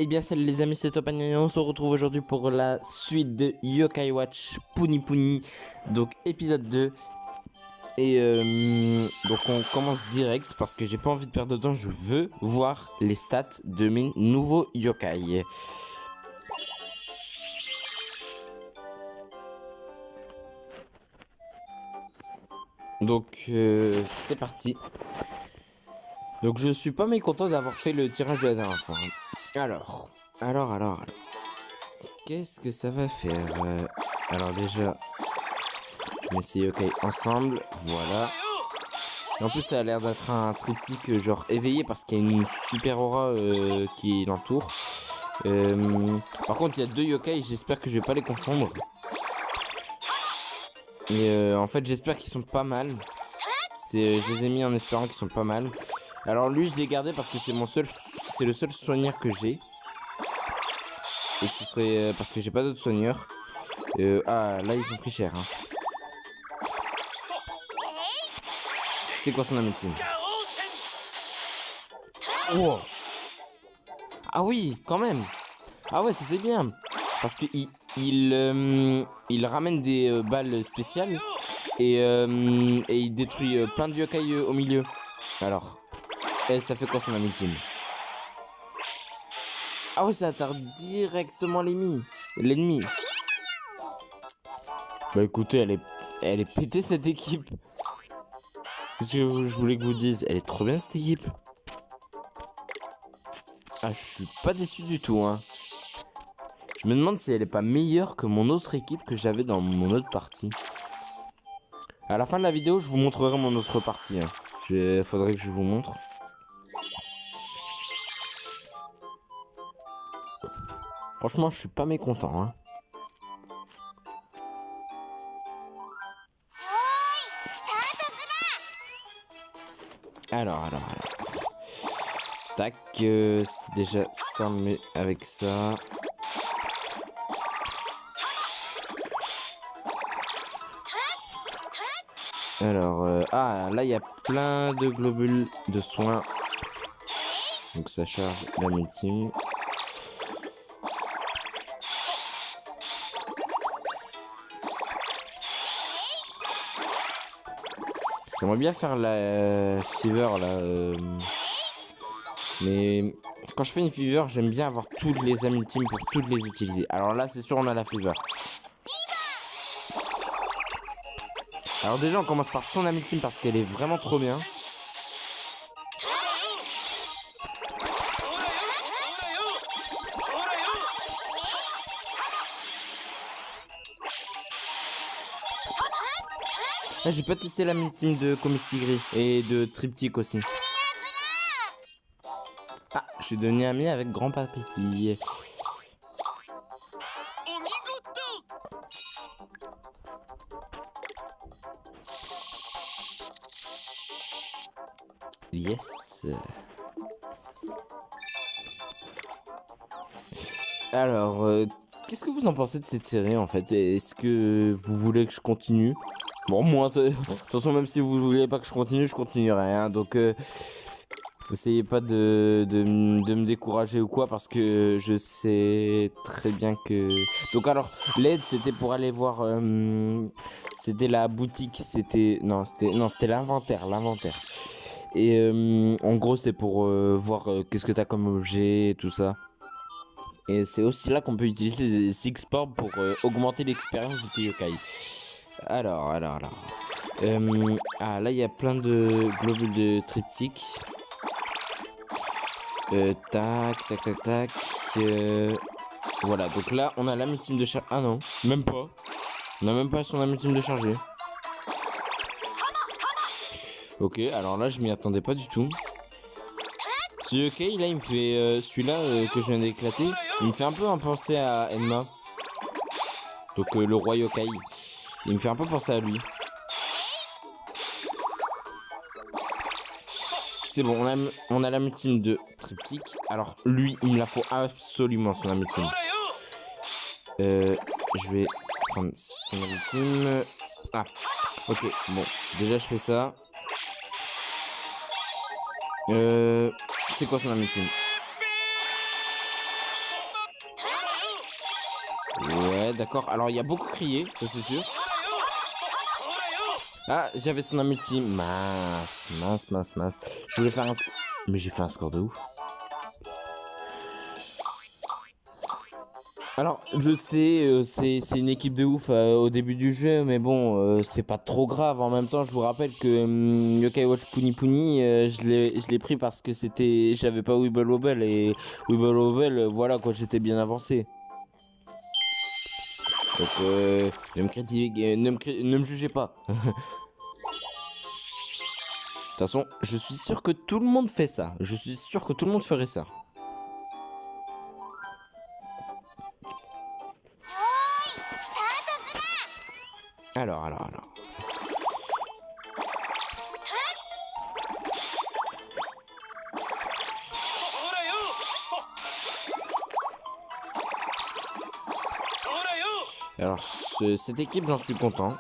Eh bien salut les amis, c'est Topan et on se retrouve aujourd'hui pour la suite de Yokai Watch Puni Puni, donc épisode 2. Et donc on commence direct parce que j'ai pas envie de perdre de temps, je veux voir les stats de mes nouveaux yokai. Donc c'est parti. Donc je suis pas mécontent d'avoir fait le tirage de la dernière fois. Alors. Qu'est-ce que ça va faire Alors déjà, je mets ces yokai ensemble, voilà. Et en plus ça a l'air d'être un triptyque genre éveillé parce qu'il y a une super aura qui l'entoure. Par contre il y a deux yokai, j'espère que je vais pas les confondre. Et en fait j'espère qu'ils sont pas mal. Je les ai mis en espérant qu'ils sont pas mal. Alors lui je l'ai gardé parce que c'est le seul soigneur que j'ai. Et que ce serait parce que j'ai pas d'autres soigneurs. Ah là ils ont pris cher hein. C'est quoi son ultime? Oh. Ah oui quand même. Ah ouais ça c'est bien. Parce que il ramène des balles spéciales. Et il détruit plein de yokai au milieu. Alors ça fait quoi son ultime? Ah ouais ça atteint directement l'ennemi. Bah écoutez elle est pétée cette équipe. Qu'est-ce que je voulais que vous dise? Elle est trop bien cette équipe. Ah, je suis pas déçu du tout, hein. Je me demande si elle est pas meilleure que mon autre équipe que j'avais dans mon autre partie. À la fin de la vidéo, je vous montrerai mon autre partie. Hein. Faudrait que je vous montre. Franchement, je suis pas mécontent, hein. Alors. Tac, déjà ça on met avec ça. Alors, là il y a plein de globules de soins. Donc ça charge la ultime. J'aimerais bien faire la fever là. Mais quand je fais une fever, j'aime bien avoir toutes les âmes ultimes pour toutes les utiliser. Alors là, c'est sûr, on a la fever. Alors déjà, on commence par son âme ultime parce qu'elle est vraiment trop bien. Là, j'ai pas testé l'âme ultime de Komistigri et de Triptyque aussi. Ah, je suis devenu ami avec Grand Papiti. Yes. Alors, qu'est-ce que vous en pensez de cette série en fait? Est-ce que vous voulez que je continue? Bon, moi, de toute façon, même si vous voulez pas que je continuerai. Hein, donc, essayez pas de me décourager ou quoi parce que je sais très bien que... Donc alors, l'aide c'était pour aller voir... c'était la boutique, c'était l'inventaire. Et en gros c'est pour voir qu'est-ce que t'as comme objet et tout ça. Et c'est aussi là qu'on peut utiliser les Six Porbs pour augmenter l'expérience du yokai. Alors. Là il y a plein de globules de triptyque. Tac. Voilà, donc là, on a l'âme ultime de charger. Ah non, même pas. On a même pas son âme ultime de charger. Ok, alors là, je m'y attendais pas du tout. Ce yokai, là, il me fait... celui-là que je viens d'éclater, il me fait un peu penser à Enma. Donc le roi yokai. Il me fait un peu penser à lui. C'est bon, on a l'âme ultime de Triptyque. Alors lui, il me la faut absolument son âme ultime. Je vais prendre son âme ultime. Ah, ok, bon, déjà je fais ça. C'est quoi son âme ultime? d'accord. Alors, il y a beaucoup crié, ça c'est sûr. Ah, j'avais son ulti. Mince. Je voulais faire un... Mais j'ai fait un score de ouf. Alors, je sais, c'est une équipe de ouf au début du jeu, mais bon, c'est pas trop grave. En même temps, je vous rappelle que Yokai Watch Puni Puni, je l'ai pris parce que j'avais pas Weeble Wobble, et Weeble Wobble, voilà quoi, j'étais bien avancé. Donc, ne me critiquez, ne me jugez pas. De toute façon, je suis sûr que tout le monde fait ça. Je suis sûr que tout le monde ferait ça. Alors. Alors, cette équipe, j'en suis content.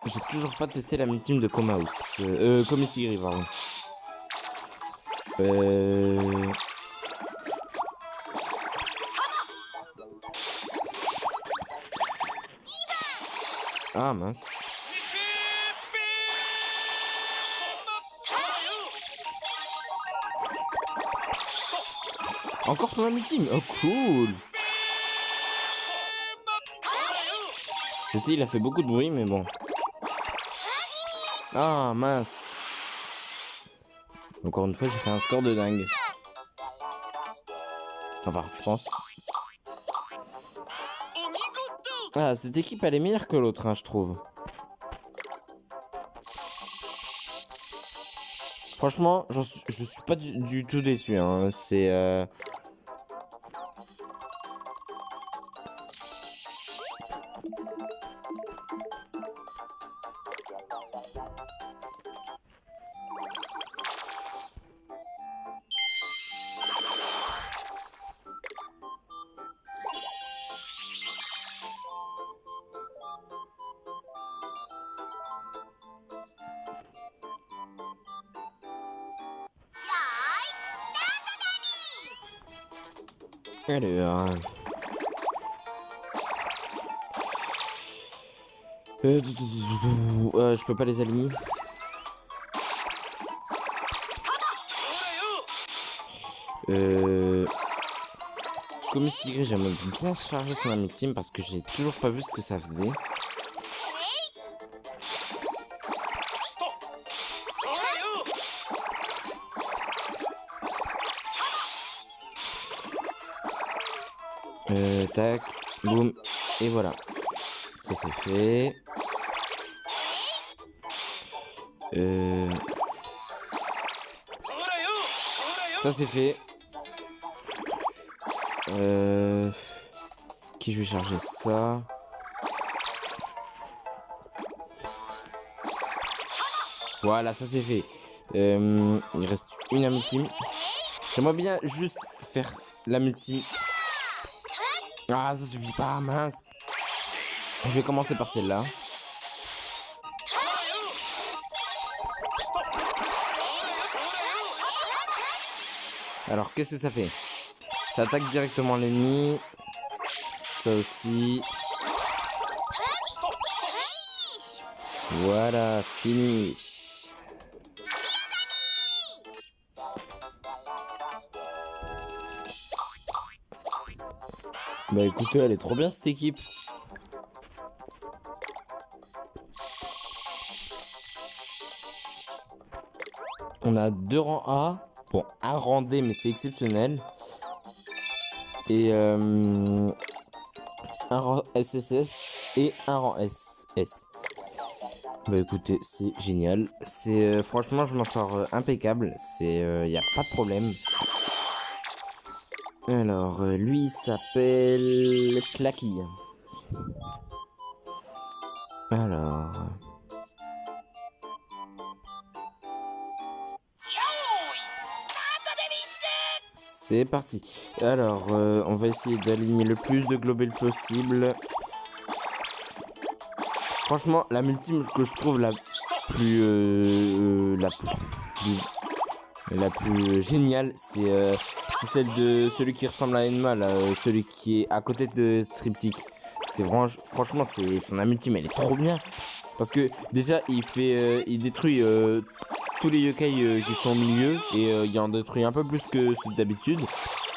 J'ai toujours pas testé la multime de Comaus. Comistigri, pardon. Ah mince. Encore son ultime. Oh cool. Je sais, il a fait beaucoup de bruit, mais bon. Ah mince. Encore une fois, j'ai fait un score de dingue. Enfin, je pense. Ah, cette équipe, elle est meilleure que l'autre, hein, je trouve. Franchement, je suis pas du tout déçu. Hein. C'est... Alors... je peux pas les aligner. Comistigri, j'aimerais bien charger son ultime parce que j'ai toujours pas vu ce que ça faisait. Tac, boum, et voilà. Ça c'est fait. Ça c'est fait. Qui je vais charger ça? Voilà, ça c'est fait. Il reste une ultime. J'aimerais bien juste faire la multi. Ah, ça suffit pas, mince. Je vais commencer par celle-là. Alors, qu'est-ce que ça fait? Ça attaque directement l'ennemi. Ça aussi. Voilà, fini. Bah écoutez, elle est trop bien cette équipe. On a 2 rangs A. Bon, un rang D, mais c'est exceptionnel. Et un rang SSS et un rang SS. Bah écoutez, c'est génial. C'est franchement, je m'en sors impeccable. C'est y a pas de problème. Alors, lui il s'appelle Clacky. Alors. C'est parti. Alors, on va essayer d'aligner le plus de globales possible. Franchement, la multime que je trouve la plus la plus géniale, c'est celle de celui qui ressemble à Enma, là, celui qui est à côté de Triptyque. C'est franchement, c'est son ultime, elle est trop bien. Parce que déjà, il détruit tous les yokai qui sont au milieu et il en détruit un peu plus que ceux d'habitude.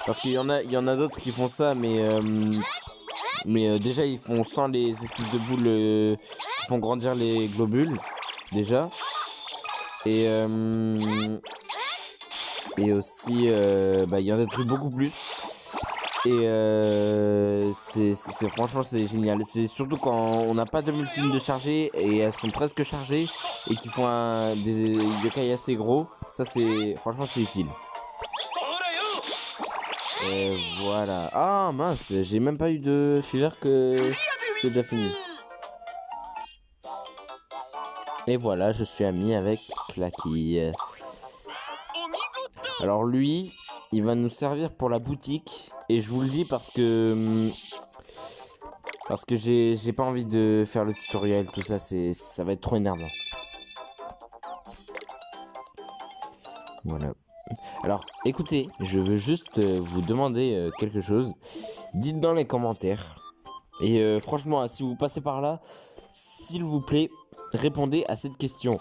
Parce qu'il y en a d'autres qui font ça, mais déjà ils font sans les espèces de boules qui font grandir les globules déjà. Et aussi, il y en détruit beaucoup plus. Et franchement c'est génial. C'est surtout quand on n'a pas de multines de chargées et elles sont presque chargées et qui font des yokai assez gros. Ça franchement c'est utile. Et voilà. Ah mince, j'ai même pas eu de fever que c'est déjà fini. Et voilà, je suis ami avec Clacky. Alors lui, il va nous servir pour la boutique. Et je vous le dis parce que j'ai pas envie de faire le tutoriel, tout ça, ça va être trop énervant. Voilà. Alors, écoutez, je veux juste vous demander quelque chose. Dites dans les commentaires. Et franchement, si vous passez par là, s'il vous plaît, répondez à cette question.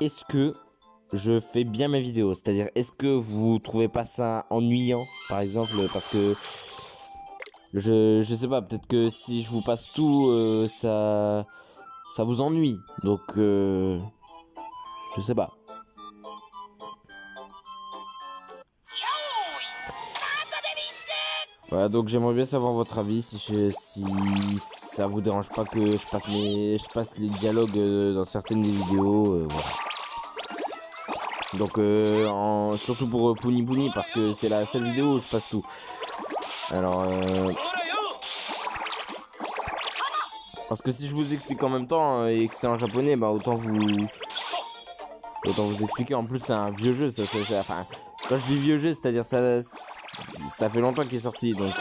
Est-ce que je fais bien mes vidéos? C'est-à-dire, est-ce que vous trouvez pas ça ennuyant, par exemple? Parce que je sais pas, peut-être que si je vous passe tout, ça vous ennuie. Donc, je sais pas. Voilà, donc j'aimerais bien savoir votre avis, si ça vous dérange pas que je passe les dialogues dans certaines des vidéos, voilà. Donc surtout pour Puni Puni, parce que c'est la seule vidéo où je passe tout. Alors parce que si je vous explique en même temps et que c'est en japonais, bah autant vous expliquer. En plus c'est un vieux jeu, enfin quand je dis vieux jeu, c'est-à-dire ça fait longtemps qu'il est sorti, donc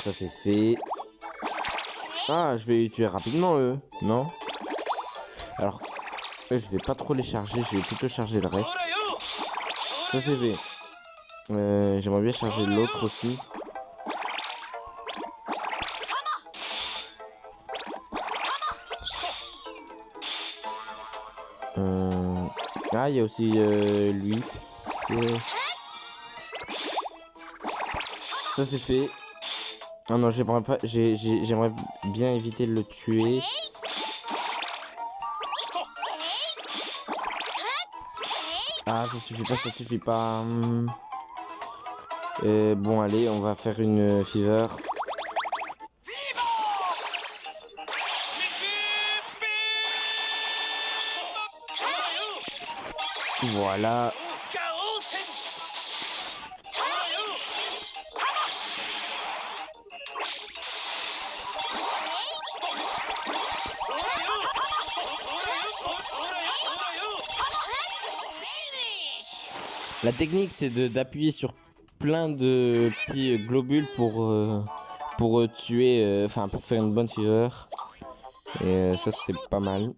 ça c'est fait. Ah, je vais les tuer rapidement eux, non? Alors, je vais pas trop les charger, je vais plutôt charger le reste. Ça c'est fait. J'aimerais bien charger l'autre aussi. Ah, il y a aussi lui. Ça c'est fait. Ah non, j'aimerais bien éviter de le tuer. Ah, ça suffit pas. Bon, allez, on va faire une fever. Voilà. La technique, c'est d'appuyer sur plein de petits globules pour tuer, pour faire une bonne fever. Et ça, c'est pas mal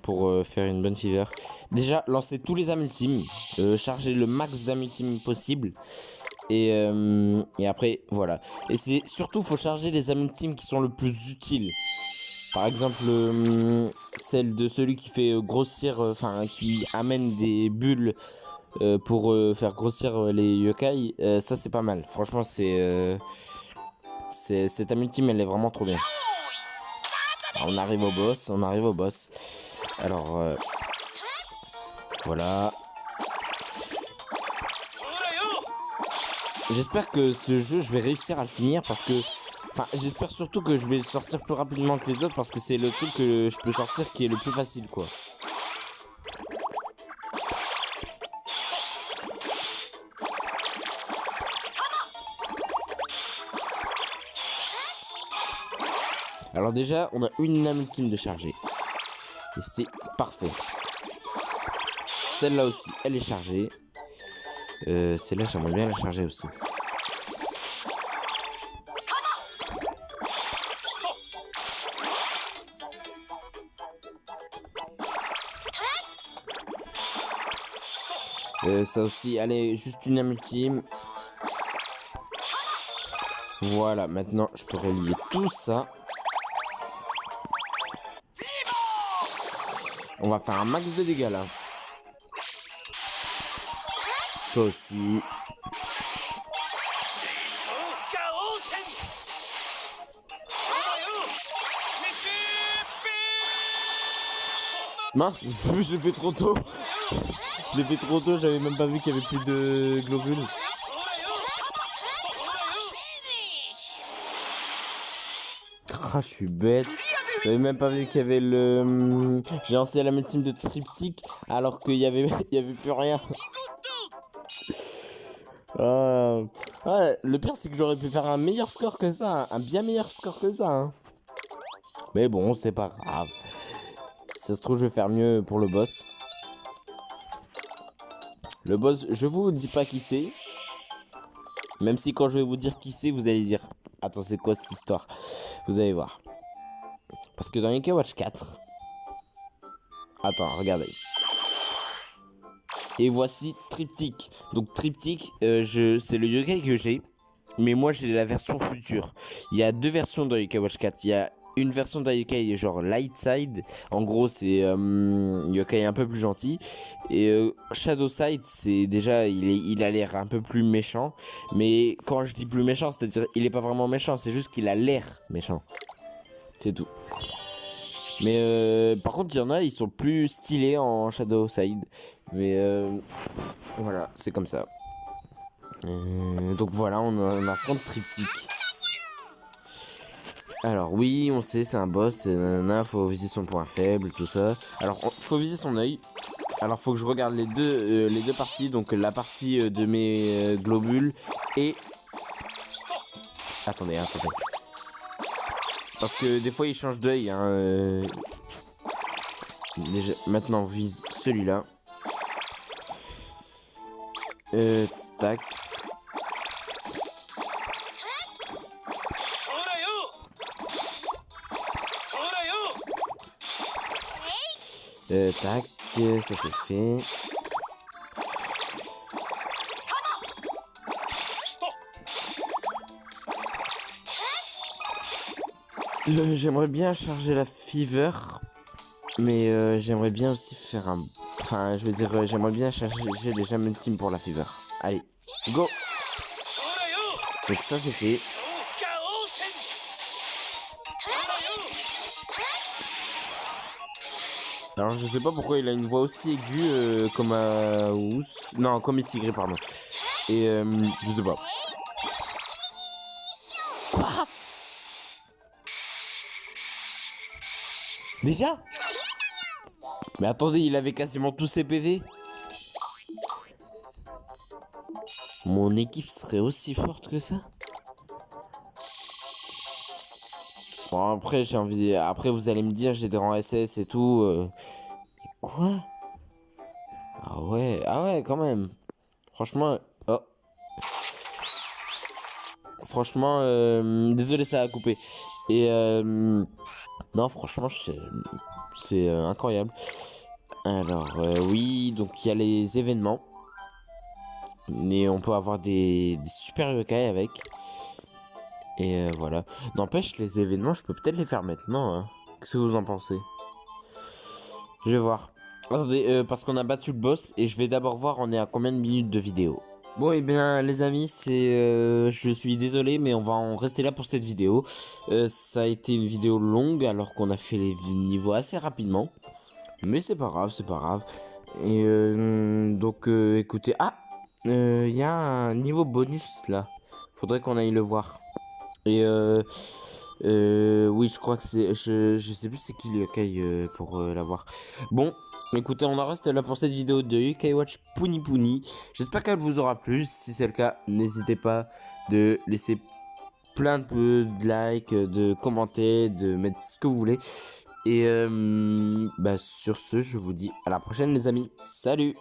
pour faire une bonne fever. Déjà, lancez tous les âmes ultimes, chargez le max d'âmes ultimes possible. Et après, voilà. Et c'est surtout, faut charger les âmes ultimes qui sont le plus utiles. Par exemple, celle de celui qui fait grossir, qui amène des bulles pour faire grossir les yokai. Ça, c'est pas mal. Franchement, cette âme ultime, elle est vraiment trop bien. Alors, on arrive au boss. Alors, voilà. J'espère que ce jeu, je vais réussir à le finir parce que... j'espère surtout que je vais le sortir plus rapidement que les autres parce que c'est le truc que je peux sortir qui est le plus facile, quoi. Alors déjà, on a une âme ultime de charger. Et c'est parfait. Celle-là aussi, elle est chargée. Celle-là, j'aimerais bien la charger aussi. Ça aussi, allez, juste une âme ultime. Voilà, maintenant je peux relier tout ça. On va faire un max de dégâts là. Toi aussi. Mince, je l'ai fait trop tôt. Je l'ai fait trop tôt, j'avais même pas vu qu'il y avait plus de globules. Ah, je suis bête. J'avais même pas vu qu'il y avait le... J'ai lancé la ultime de triptyque alors qu'il y avait... il y avait plus rien. Ah. Ouais, le pire c'est que j'aurais pu faire un meilleur score que ça, un bien meilleur score que ça. Hein. Mais bon, c'est pas grave. Si ça se trouve, je vais faire mieux pour le boss. Le boss, je vous dis pas qui c'est. Même si quand je vais vous dire qui c'est, vous allez dire attends, c'est quoi cette histoire? Vous allez voir. Parce que dans Yokai Watch 4... Attends, regardez. Et voici Triptyque. Donc Triptyque, c'est le yokai que j'ai. Mais moi j'ai la version future. Il y a deux versions dans Yokai Watch 4. Il y a une version d'un yokai genre Light Side. En gros c'est yokai un peu plus gentil. Et Shadow Side c'est déjà il a l'air un peu plus méchant. Mais quand je dis plus méchant, c'est-à-dire il est pas vraiment méchant. C'est juste qu'il a l'air méchant. C'est tout. Mais par contre, il y en a, ils sont plus stylés en Shadow Side. Mais voilà, c'est comme ça. Donc voilà, on affronte Triptyque. Alors oui, on sait, c'est un boss. Faut viser son point faible, tout ça. Alors, faut viser son œil. Alors, faut que je regarde les deux parties. Donc la partie de mes globules et... Attendez. Parce que des fois il change d'œil. Hein, Déjà, maintenant on vise celui-là. Tac. Tac, ça c'est fait. J'aimerais bien charger la fever, mais j'aimerais bien aussi faire un... Enfin, je veux dire, j'aimerais bien charger les gemmes ultimes pour la fever. Allez, go! Donc ça c'est fait. Alors je sais pas pourquoi il a une voix aussi aiguë comme à Ous. Non, comme Mistigris, pardon. Et je sais pas. Quoi? Déjà? Mais attendez, il avait quasiment tous ses PV. Mon équipe serait aussi forte que ça? Bon après j'ai envie... Après vous allez me dire j'ai des rangs SS et tout. Quoi? Ah ouais quand même. Franchement... Oh. Franchement, désolé ça a coupé. Et non franchement c'est incroyable. Alors oui, donc il y a les événements. Et on peut avoir des super yokai avec. Et voilà. N'empêche, les événements, je peux peut-être les faire maintenant. Hein. Qu'est-ce que vous en pensez? Je vais voir. Attendez, parce qu'on a battu le boss. Et je vais d'abord voir on est à combien de minutes de vidéo. Bon, et bien les amis, je suis désolé, mais on va en rester là pour cette vidéo. Ça a été une vidéo longue, alors qu'on a fait les niveaux assez rapidement. Mais c'est pas grave, c'est pas grave. Et donc, écoutez... Ah, il y a un niveau bonus, là. Faudrait qu'on aille le voir. Et oui, je crois que c'est... Je sais plus c'est qui le yokai pour l'avoir. Bon, écoutez, on en reste là pour cette vidéo de Yokai Watch Puni Puni. J'espère qu'elle vous aura plu. Si c'est le cas, n'hésitez pas de laisser plein de likes, de commenter, de mettre ce que vous voulez. Et bah, sur ce, je vous dis à la prochaine les amis. Salut!